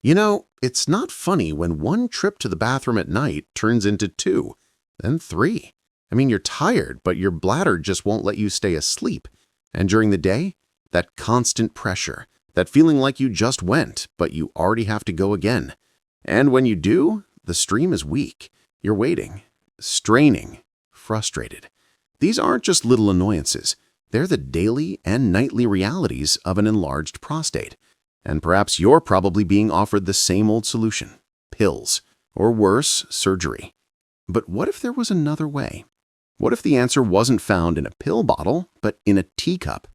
It's not funny when one trip to the bathroom at night turns into two, then three. You're tired, but your bladder just won't let you stay asleep. And during the day, that constant pressure, that feeling like you just went, but you already have to go again. And when you do, the stream is weak. You're waiting, straining, frustrated. These aren't just little annoyances. They're the daily and nightly realities of an enlarged prostate. And perhaps you're probably being offered the same old solution, pills, or worse, surgery. But what if there was another way? What if the answer wasn't found in a pill bottle, but in a teacup?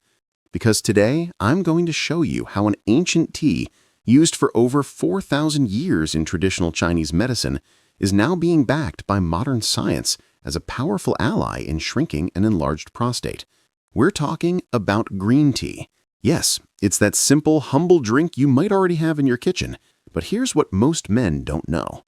Because today, I'm going to show you how an ancient tea, used for over 4,000 years in traditional Chinese medicine, is now being backed by modern science as a powerful ally in shrinking an enlarged prostate. We're talking about green tea. Yes, it's that simple, humble drink you might already have in your kitchen, but here's what most men don't know.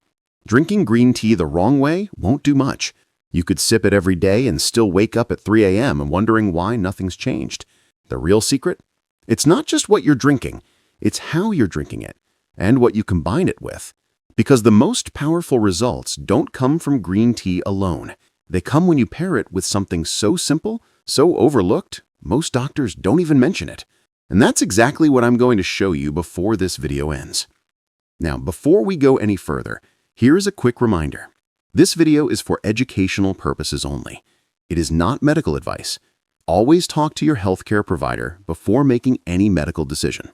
Drinking green tea the wrong way won't do much. You could sip it every day and still wake up at 3 a.m. and wondering why nothing's changed. The real secret? It's not just what you're drinking, it's how you're drinking it and what you combine it with. Because the most powerful results don't come from green tea alone. They come when you pair it with something so simple, so overlooked, most doctors don't even mention it. And that's exactly what I'm going to show you before this video ends. Now, before we go any further, here is a quick reminder. This video is for educational purposes only. It is not medical advice. Always talk to your healthcare provider before making any medical decision.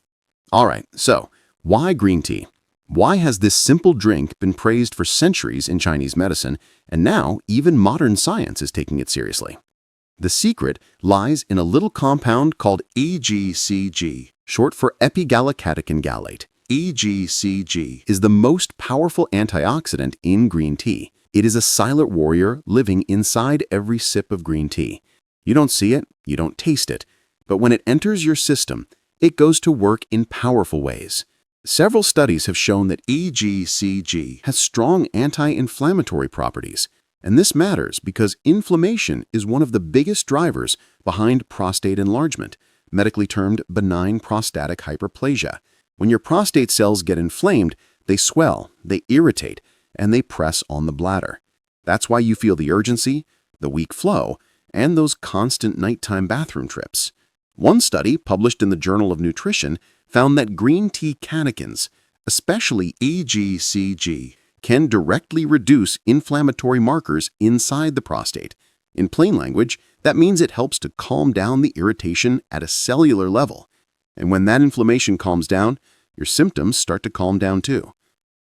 All right, so why green tea? Why has this simple drink been praised for centuries in Chinese medicine, and now even modern science is taking it seriously? The secret lies in a little compound called EGCG, short for epigallocatechin gallate. EGCG is the most powerful antioxidant in green tea. It is a silent warrior living inside every sip of green tea. You don't see it, you don't taste it, but when it enters your system, it goes to work in powerful ways. Several studies have shown that EGCG has strong anti-inflammatory properties, and this matters because inflammation is one of the biggest drivers behind prostate enlargement, medically termed benign prostatic hyperplasia. When your prostate cells get inflamed, they swell, they irritate, and they press on the bladder. That's why you feel the urgency, the weak flow, and those constant nighttime bathroom trips. One study, published in the Journal of Nutrition, found that green tea catechins, especially EGCG, can directly reduce inflammatory markers inside the prostate. In plain language, that means it helps to calm down the irritation at a cellular level. And when that inflammation calms down, your symptoms start to calm down too.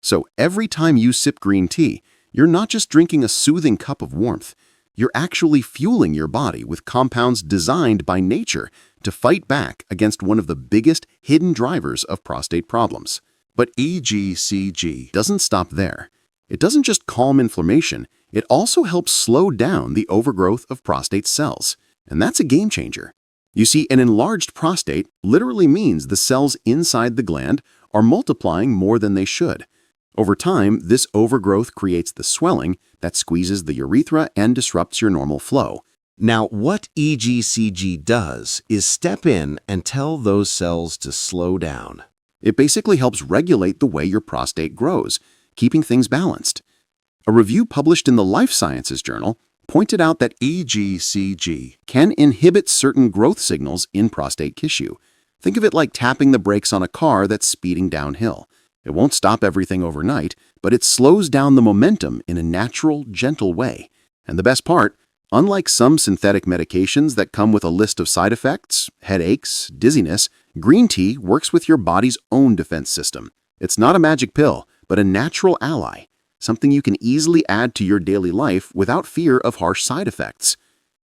So every time you sip green tea, you're not just drinking a soothing cup of warmth. You're actually fueling your body with compounds designed by nature to fight back against one of the biggest hidden drivers of prostate problems. But EGCG doesn't stop there. It doesn't just calm inflammation, it also helps slow down the overgrowth of prostate cells. And that's a game changer. You see, an enlarged prostate literally means the cells inside the gland are multiplying more than they should. Over time, this overgrowth creates the swelling that squeezes the urethra and disrupts your normal flow. Now, what EGCG does is step in and tell those cells to slow down. It basically helps regulate the way your prostate grows, keeping things balanced. A review published in the Life Sciences journal pointed out that EGCG can inhibit certain growth signals in prostate tissue. Think of it like tapping the brakes on a car that's speeding downhill. It won't stop everything overnight, but it slows down the momentum in a natural, gentle way. And the best part, unlike some synthetic medications that come with a list of side effects, headaches, dizziness, green tea works with your body's own defense system. It's not a magic pill, but a natural ally, something you can easily add to your daily life without fear of harsh side effects.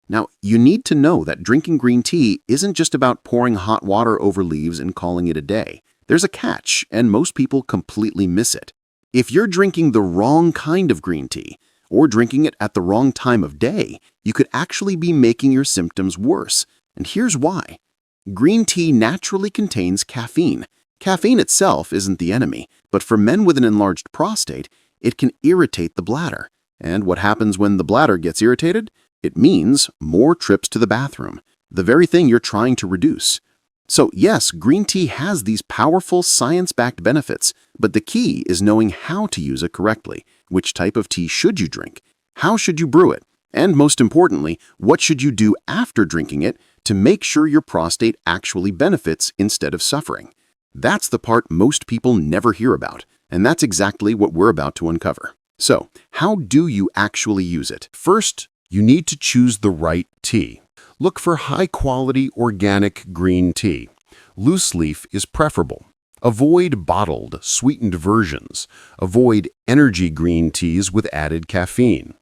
Now, you need to know that drinking green tea isn't just about pouring hot water over leaves and calling it a day. There's a catch, and most people completely miss it. If you're drinking the wrong kind of green tea, or drinking it at the wrong time of day, you could actually be making your symptoms worse. And here's why. Green tea naturally contains caffeine. Caffeine itself isn't the enemy, but for men with an enlarged prostate, it can irritate the bladder. And what happens when the bladder gets irritated? It means more trips to the bathroom, the very thing you're trying to reduce. So yes, green tea has these powerful science-backed benefits, but the key is knowing how to use it correctly. Which type of tea should you drink? How should you brew it? And most importantly, what should you do after drinking it to make sure your prostate actually benefits instead of suffering? That's the part most people never hear about, and that's exactly what we're about to uncover. So, how do you actually use it? First, you need to choose the right tea. Look for high-quality organic green tea. Loose leaf is preferable. Avoid bottled, sweetened versions. Avoid energy green teas with added caffeine.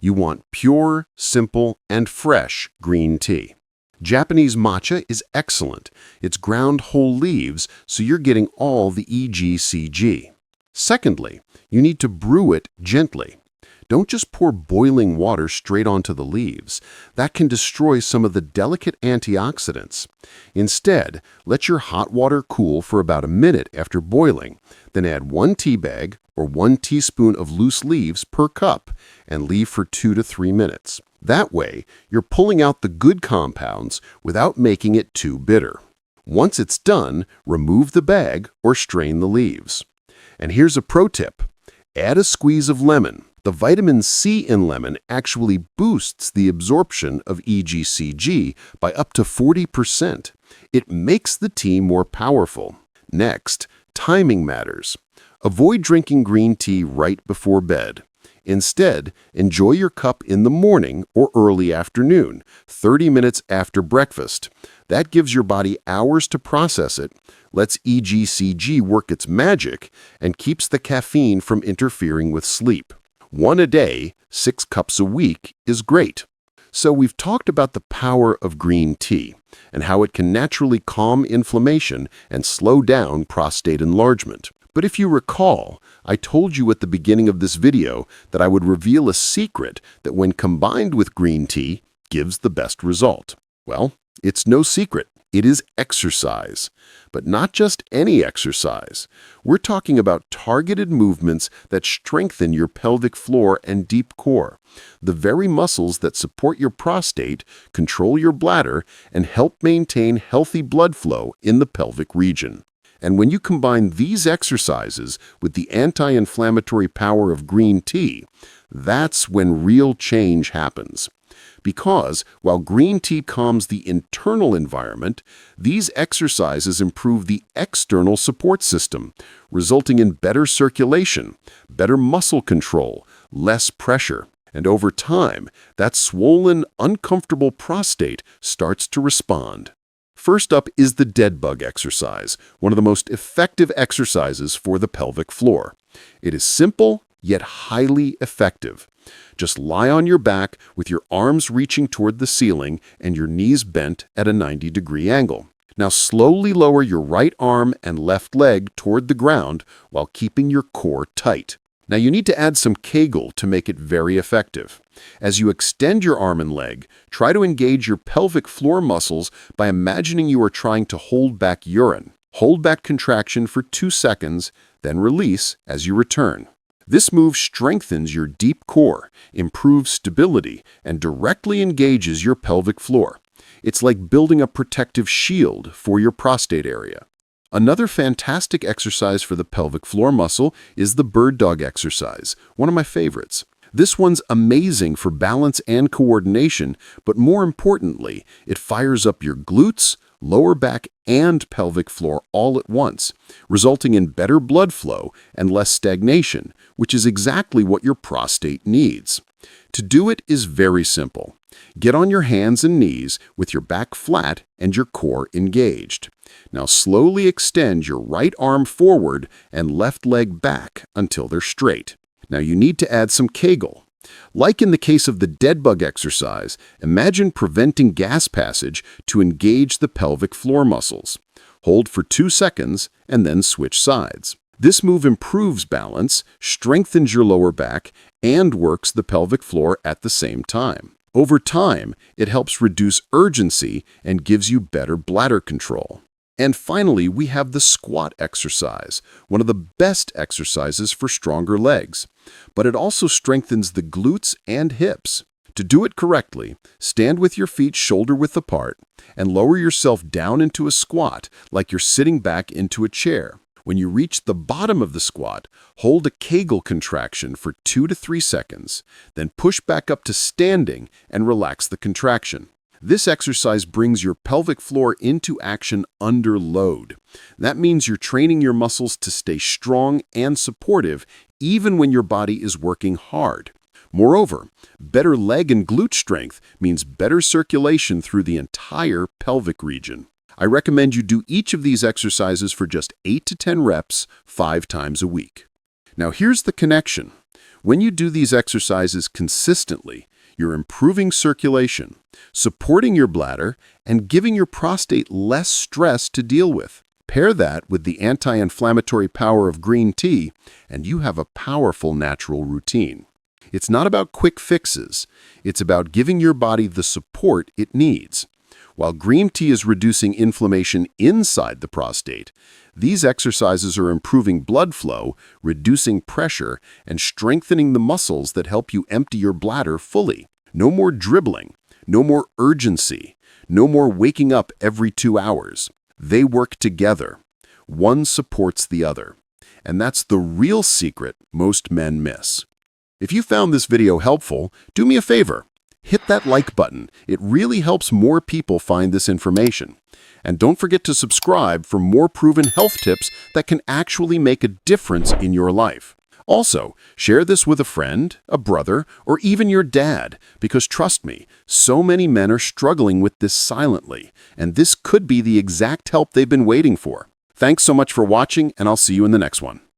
You want pure, simple, and fresh green tea. Japanese matcha is excellent. It's ground whole leaves, so you're getting all the EGCG. Secondly, you need to brew it gently. Don't just pour boiling water straight onto the leaves. That can destroy some of the delicate antioxidants. Instead, let your hot water cool for about a minute after boiling. Then add 1 tea bag or 1 teaspoon of loose leaves per cup and leave for 2 to 3 minutes. That way, you're pulling out the good compounds without making it too bitter. Once it's done, remove the bag or strain the leaves. And here's a pro tip. Add a squeeze of lemon. The vitamin C in lemon actually boosts the absorption of EGCG by up to 40%. It makes the tea more powerful. Next, timing matters. Avoid drinking green tea right before bed. Instead, enjoy your cup in the morning or early afternoon, 30 minutes after breakfast. That gives your body hours to process it, lets EGCG work its magic, and keeps the caffeine from interfering with sleep. 1 a day, 6 cups a week is great. So we've talked about the power of green tea and how it can naturally calm inflammation and slow down prostate enlargement. But if you recall, I told you at the beginning of this video that I would reveal a secret that when combined with green tea gives the best result. Well, it's no secret. It is exercise. But not just any exercise. We're talking about targeted movements that strengthen your pelvic floor and deep core, the very muscles that support your prostate, control your bladder, and help maintain healthy blood flow in the pelvic region. And when you combine these exercises with the anti-inflammatory power of green tea, that's when real change happens. Because while green tea calms the internal environment, these exercises improve the external support system, resulting in better circulation, better muscle control, less pressure. And over time, that swollen, uncomfortable prostate starts to respond. First up is the dead bug exercise, one of the most effective exercises for the pelvic floor. It is simple, yet highly effective. Just lie on your back with your arms reaching toward the ceiling and your knees bent at a 90-degree angle. Now slowly lower your right arm and left leg toward the ground while keeping your core tight. Now you need to add some Kegel to make it very effective. As you extend your arm and leg, try to engage your pelvic floor muscles by imagining you are trying to hold back urine. Hold back contraction for 2 seconds, then release as you return. This move strengthens your deep core, improves stability, and directly engages your pelvic floor. It's like building a protective shield for your prostate area. Another fantastic exercise for the pelvic floor muscle is the bird dog exercise, one of my favorites. This one's amazing for balance and coordination, but more importantly, it fires up your glutes, lower back, and pelvic floor all at once, resulting in better blood flow and less stagnation, which is exactly what your prostate needs. To do it is very simple. Get on your hands and knees with your back flat and your core engaged. Now slowly extend your right arm forward and left leg back until they're straight. Now you need to add some Kegel. Like in the case of the dead bug exercise, imagine preventing gas passage to engage the pelvic floor muscles. Hold for 2 seconds and then switch sides. This move improves balance, strengthens your lower back, and works the pelvic floor at the same time. Over time, it helps reduce urgency and gives you better bladder control. And finally, we have the squat exercise, one of the best exercises for stronger legs. But it also strengthens the glutes and hips. To do it correctly, stand with your feet shoulder-width apart and lower yourself down into a squat like you're sitting back into a chair. When you reach the bottom of the squat, hold a Kegel contraction for 2 to 3 seconds, then push back up to standing and relax the contraction. This exercise brings your pelvic floor into action under load. That means you're training your muscles to stay strong and supportive even when your body is working hard. Moreover, better leg and glute strength means better circulation through the entire pelvic region. I recommend you do each of these exercises for just 8 to 10 reps 5 times a week. Now here's the connection. When you do these exercises consistently, you're improving circulation, supporting your bladder, and giving your prostate less stress to deal with. Pair that with the anti-inflammatory power of green tea, and you have a powerful natural routine. It's not about quick fixes. It's about giving your body the support it needs. While green tea is reducing inflammation inside the prostate, these exercises are improving blood flow, reducing pressure, and strengthening the muscles that help you empty your bladder fully. No more dribbling, no more urgency, no more waking up every 2 hours. They work together. One supports the other. And that's the real secret most men miss. If you found this video helpful, do me a favor. Hit that like button. It really helps more people find this information. And don't forget to subscribe for more proven health tips that can actually make a difference in your life. Also, share this with a friend, a brother, or even your dad, because trust me, so many men are struggling with this silently, and this could be the exact help they've been waiting for. Thanks so much for watching, and I'll see you in the next one.